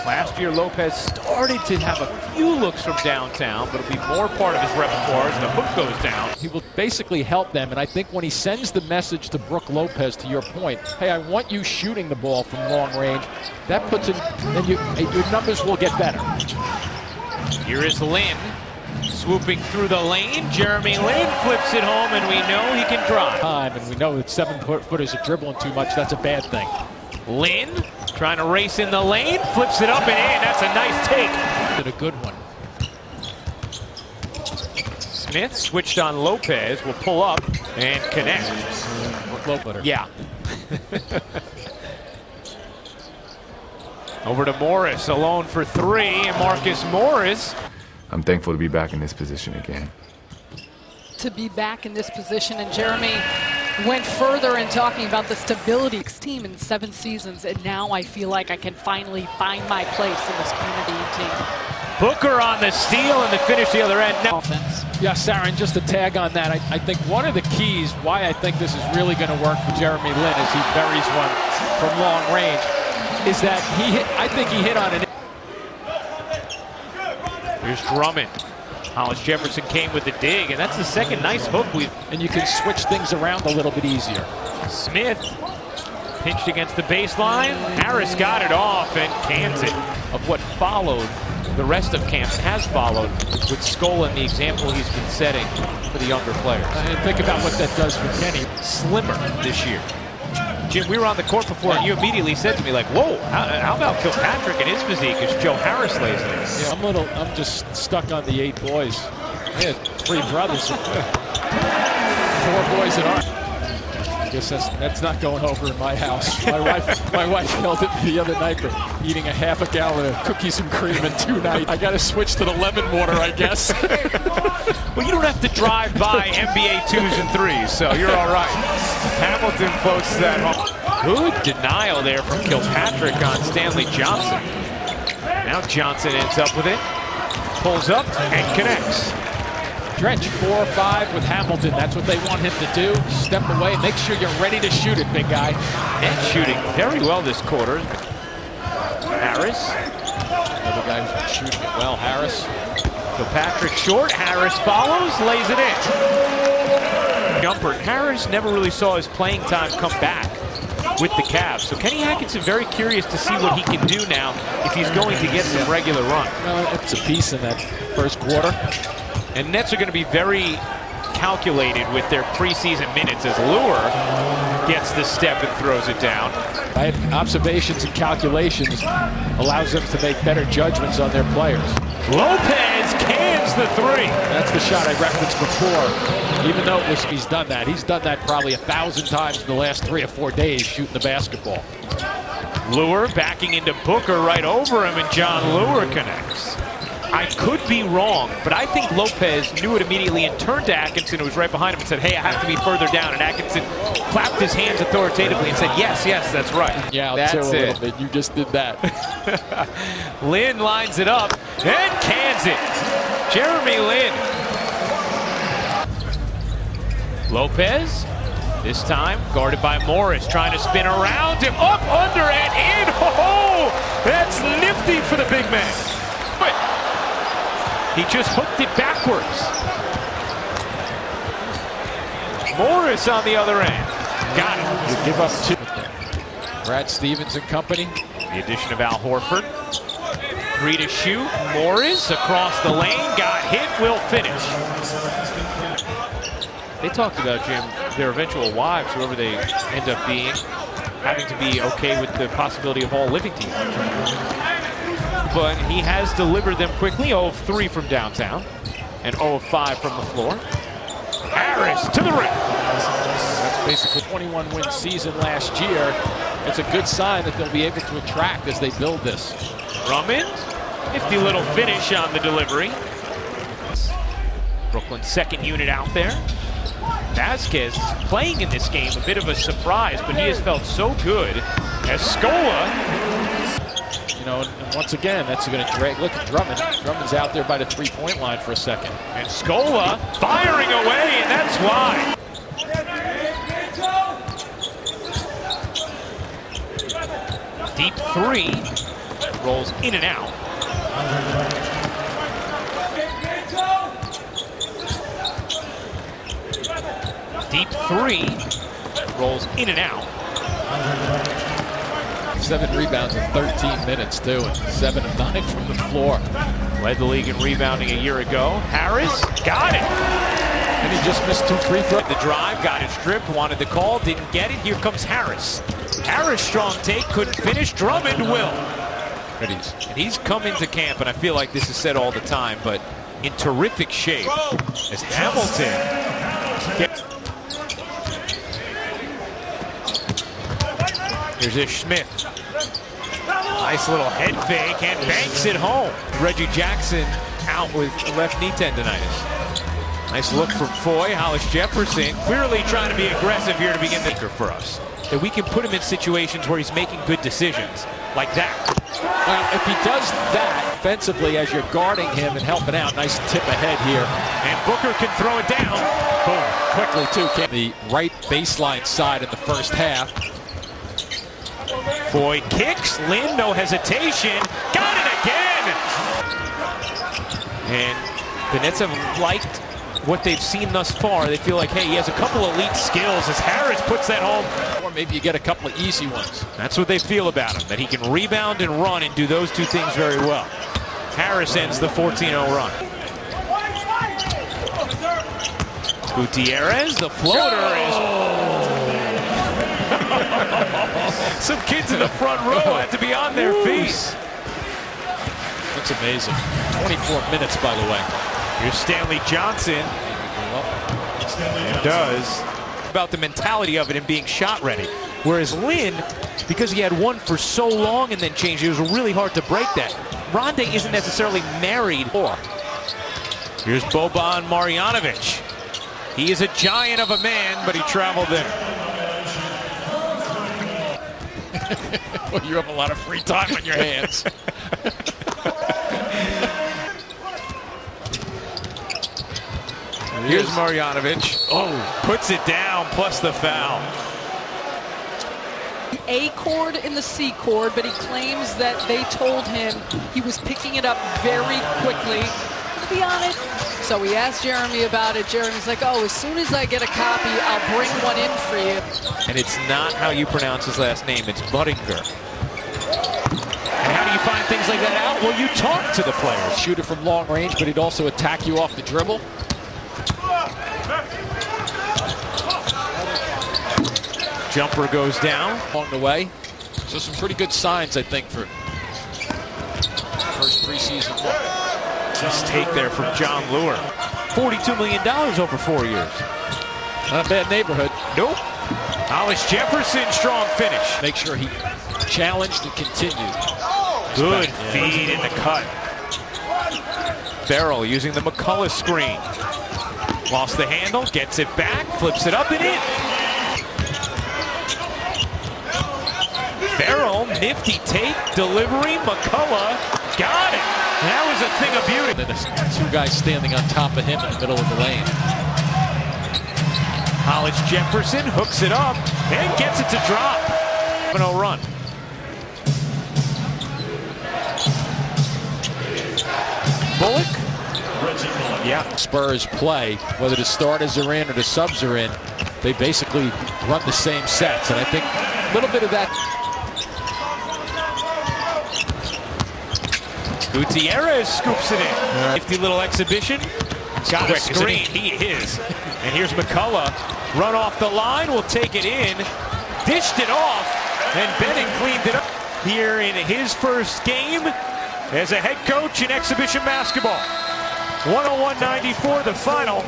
Last year, Lopez started to have a few looks from downtown, but it'll be more part of his repertoire as the hook goes down. He will basically help them, and I think when he sends the message to Brook Lopez, to your point, hey, I want you shooting the ball from long range, that puts it, then your numbers will get better. Here is Lin, swooping through the lane. Jeremy Lin flips it home, and we know he can drive. And we know that 7-footers are dribbling too much. That's a bad thing. Lin trying to race in the lane, flips it up and in. That's a nice take. Did a good one. Smith switched on Lopez, will pull up and connect. Yeah. Over to Morris, alone for three, and Marcus Morris. I'm thankful to be back in this position again. To be back in this position, and Jeremy went further in talking about the stability. Team in 7 seasons, and now I feel like I can finally find my place in this community team. Booker on the steal and the finish the other end. Now Offense. Yeah, Sarah, and just to tag on that, I think one of the keys why I think this is really going to work for Jeremy Lin as he buries one from long range is that I think he hit on it. Here's Drummond. Hollis Jefferson came with the dig, and that's the second nice hook and you can switch things around a little bit easier. Smith pinched against the baseline. Harris got it off and cans it. Of what followed, the rest of camp has followed with Scola and the example he's been setting for the younger players. And think about what that does for Kenny. Slimmer this year. Jim, we were on the court before, and you immediately said to me, like, whoa, how about Kilpatrick and his physique as Joe Harris lays there? Yeah, I'm just stuck on the 8 boys. I had 3 brothers. 4 boys in our. I guess that's not going over in my house. My wife yelled at me the other night for eating a half a gallon of cookies and cream in 2 nights. I got to switch to the lemon water, I guess. Well, you don't have to drive by NBA 2s and 3s, so you're all right. Hamilton floats that home. Good denial there from Kilpatrick on Stanley Johnson. Now Johnson ends up with it. Pulls up and connects. Drench 4 or 5 with Hamilton. That's what they want him to do. Step away. Make sure you're ready to shoot it, big guy. And shooting very well this quarter. Harris. Another guy who's been shooting it well. Harris. Kilpatrick short. Harris follows. Lays it in. Jumper. Harris never really saw his playing time come back with the Cavs. So Kenny Atkinson very curious to see what he can do now if he's going to get some regular run. Well, it's a piece in that first quarter. And Nets are going to be very calculated with their preseason minutes as Lure gets the step and throws it down. Observations and calculations allows them to make better judgments on their players. Lopez cans the 3. That's the shot I referenced before. Even though he's done that. He's done that probably 1,000 times in the last 3 or 4 days shooting the basketball. Lure backing into Booker right over him, and John Lure connects. I could be wrong, but I think Lopez knew it immediately and turned to Atkinson, who was right behind him, and said, hey, I have to be further down. And Atkinson clapped his hands authoritatively and said, yes, that's right. Yeah, that's a little bit. You just did that. Lin lines it up and cans it. Jeremy Lin. Lopez, this time guarded by Morris, trying to spin around him, up, under, and in. Oh, that's nifty for the big man. He just hooked it backwards. Morris on the other end. Got it. You give up 2. Brad Stevens and company. The addition of Al Horford. 3 to shoot. Morris across the lane. Got hit. Will finish. They talked about, Jim, their eventual wives, whoever they end up being, having to be okay with the possibility of all living together. But he has delivered them quickly. 0 of 3 from downtown and 0 of 5 from the floor. Harris to the rim. That's basically a 21-win season last year. It's a good sign that they'll be able to attract as they build this. Drummond, nifty little finish on the delivery. Brooklyn's second unit out there. Vasquez playing in this game, a bit of a surprise, but he has felt so good as Scola. You know, and once again, that's going to drag. Look at Drummond. Drummond's out there by the 3-point line for a second. And Scola firing away, and that's why. Deep 3 rolls in and out. Deep three, rolls in and out. 7 rebounds in 13 minutes, too, and 7 of 9 from the floor. Led the league in rebounding a year ago. Harris got it. And he just missed 2 free throws. The drive, got it stripped, wanted the call, didn't get it. Here comes Harris. Harris, strong take, couldn't finish. Drummond will. And he's come into camp, and I feel like this is said all the time, but in terrific shape as Hamilton gets. Here's Ish Smith. Nice little head fake and banks it home. Reggie Jackson out with left knee tendonitis. Nice look from Foy. Hollis Jefferson clearly trying to be aggressive here to begin the for us. That we can put him in situations where he's making good decisions like that. Well, if he does that offensively as you're guarding him and helping out, nice tip ahead here. And Booker can throw it down. Boom, quickly too. The right baseline side in the first half. Foy kicks, Lynn, no hesitation. Got it again! And the Nets have liked what they've seen thus far. They feel like, hey, he has a couple elite skills as Harris puts that home. Or maybe you get a couple of easy ones. That's what they feel about him, that he can rebound and run and do those two things very well. Harris ends the 14-0 run. Gutierrez, the floater is... Some kids in the front row had to be on their feet. That's amazing. 24 minutes, by the way. Here's Stanley Johnson. It does. About the mentality of it and being shot ready. Whereas Lynn, because he had one for so long and then changed, it was really hard to break that. Ronde isn't necessarily married. Here's Boban Marjanovic. He is a giant of a man, but he traveled there. Well, you have a lot of free time on your hands. Here's Marjanovic. Oh, puts it down, plus the foul. The A chord and the C chord, but he claims that they told him he was picking it up very quickly. To be on it. So we asked Jeremy about it. Jeremy's like, oh, as soon as I get a copy, I'll bring one in for you. And it's not how you pronounce his last name. It's Buttinger. And how do you find things like that out? Well, you talk to the players. Shoot it from long range, but he'd also attack you off the dribble. Jumper goes down. Along the way. So some pretty good signs, I think, for first preseason look. Just take there from John Lure. $42 million over 4 years. Not a bad neighborhood. Nope. Hollis Jefferson, strong finish. Make sure he challenged and continued. Good feed in the cut. Farrell using the McCullough screen. Lost the handle, gets it back, flips it up and in. Farrell, nifty take, delivery, McCullough, got it. That was a thing of beauty. And then there's 2 guys standing on top of him in the middle of the lane. Hollis Jefferson hooks it up and gets it to drop. 7-0 run. Bullock. Yeah. Spurs play, whether the starters are in or the subs are in, they basically run the same sets. And I think a little bit of that. Gutierrez scoops it in. Nifty little exhibition. Got a screen. He is. And here's McCullough. Run off the line. Will take it in. Dished it off. And Bennett cleaned it up here in his first game as a head coach in exhibition basketball. 101-94 the final.